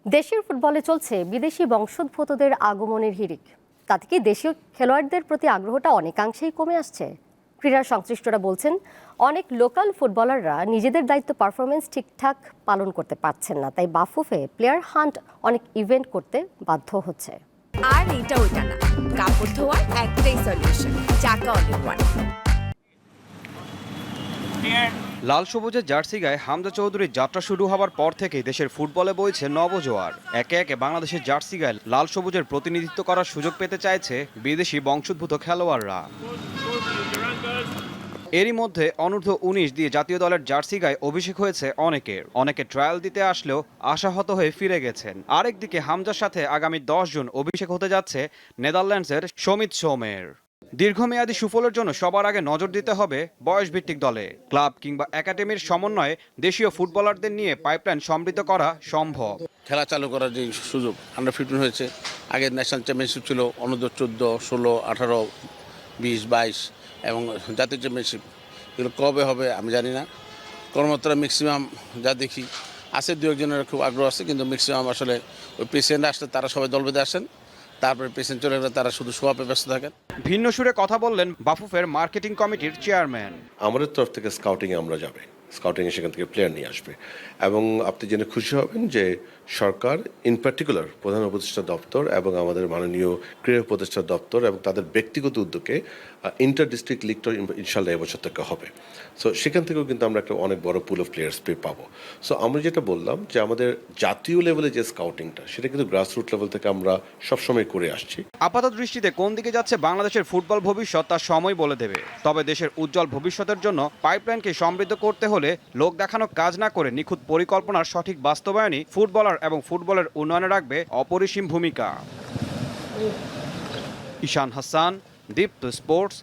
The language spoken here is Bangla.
দেশের ফুটবলে চলছে বিদেশি বংশোদ্ভূতদের আগমনের হিড়িক। তাতে কি দেশীয় খেলোয়াড়দের প্রতি আগ্রহটা অনেকাংশেই কমে আসছে? ক্রীড়া সংশ্লিষ্টরা বলছেন, অনেক লোকাল ফুটবলাররা নিজেদের দায়িত্ব পারফরমেন্স ঠিকঠাক পালন করতে পারছেন না, তাই বাফুফে প্লেয়ার হান্ট অনেক ইভেন্ট করতে বাধ্য হচ্ছে। আর এটা ওইটা না, কাপড় ধোয়ার একটাই সলিউশন, চাকা অনেক ওয়ান। লাল সবুজের জার্সি গায়ে হামজা চৌধুরীর যাত্রা শুরু হওয়ার পর থেকেই দেশের ফুটবলে বইছে নবজোয়ার। একে একে বাংলাদেশের জার্সি গায়ে লাল সবুজের প্রতিনিধিত্ব করার সুযোগ পেতে চাইছে বিদেশি বংশোদ্ভূত খেলোয়াড়রা। এরই মধ্যে অনূর্ধ্ব ১৯ দিয়ে জাতীয় দলের জার্সি গায়ে অভিষেক হয়েছে অনেকে ট্রায়াল দিতে আসলেও আশাহত হয়ে ফিরে গেছেন। আরেকদিকে হামজার সাথে আগামী ১০ জুন অভিষেক হতে যাচ্ছে নেদারল্যান্ডসের সমিত সোমের। দীর্ঘমেয়াদী সুফলের জন্য সবার আগে নজর দিতে হবে বয়সভিত্তিক দলে। ক্লাব কিংবা একাডেমির সমন্বয়ে দেশীয় ফুটবলারদের নিয়ে পাইপলাইন সমৃদ্ধ করা সম্ভব। খেলা চালু করার যে সুযোগ, আন্ডার 15 হয়েছে, আগে ন্যাশনাল চ্যাম্পিয়নশিপ ছিল অনূর্ধ্ব 14, 16, 18, 20, 22 এবং জাতীয় চ্যাম্পিয়নশিপ। এগুলো কবে হবে আমি জানি না। কর্মকর্তারা ম্যাক্সিমাম যা দেখি আছে, দু একজনের খুব আগ্রহ আছে, কিন্তু ম্যাক্সিমাম আসলে ওই প্রেসিডেন্ট আসলে তারা সবাই দল বেঁধে আসেন, তারপরে প্রেসিডেন্ট চলে গেলে তারা শুধু শোয়াপে ব্যস্ত থাকেন। ভিন্ন সুরে কথা বললেন বাফুফের মার্কেটিং কমিটির চেয়ারম্যান। আমাদের তরফ থেকে স্কাউটিংয়ে আমরা যাবে, স্কাউটিংয়ে সেখান থেকে প্লেয়ার নিয়ে আসবে এবং আপনি জেনে খুশি হবেন যে সরকার ইন পার্টিকুলার প্রধান উপদেষ্টা দপ্তর এবং আমাদের মাননীয় ক্রীড়া উপদেষ্টা দপ্তর এবং তাদের ব্যক্তিগত উদ্যোগে ইন্টার ডিস্ট্রিক্ট লিগটা ইনশাল্লাহ এবছর থেকে হবে। সো সেখান থেকেও কিন্তু আমরা একটা অনেক বড় পুল অফ প্লেয়ার্স পাবো। সো আমরা যেটা বললাম যে আমাদের জাতীয় লেভেলে যে স্কাউটিংটা, সেটা কিন্তু গ্রাসরুট লেভেল থেকে আমরা সবসময় করে আসছি। আপাতত দৃষ্টিতে কোন দিকে যাচ্ছে বাংলাদেশের ফুটবল ভবিষ্যৎ তার সময় বলে দেবে। তবে দেশের উজ্জ্বল ভবিষ্যতের জন্য পাইপলাইনকে সমৃদ্ধ করতে হলে লোক দেখানো কাজ না করে নিখুঁত পরিকল্পনার সঠিক বাস্তবায়নই ফুটবলার এবং ফুটবলের উন্নয়নে রাখবে অপরিসীম ভূমিকা। ঈশান হাসান, দীপ্ত স্পোর্টস,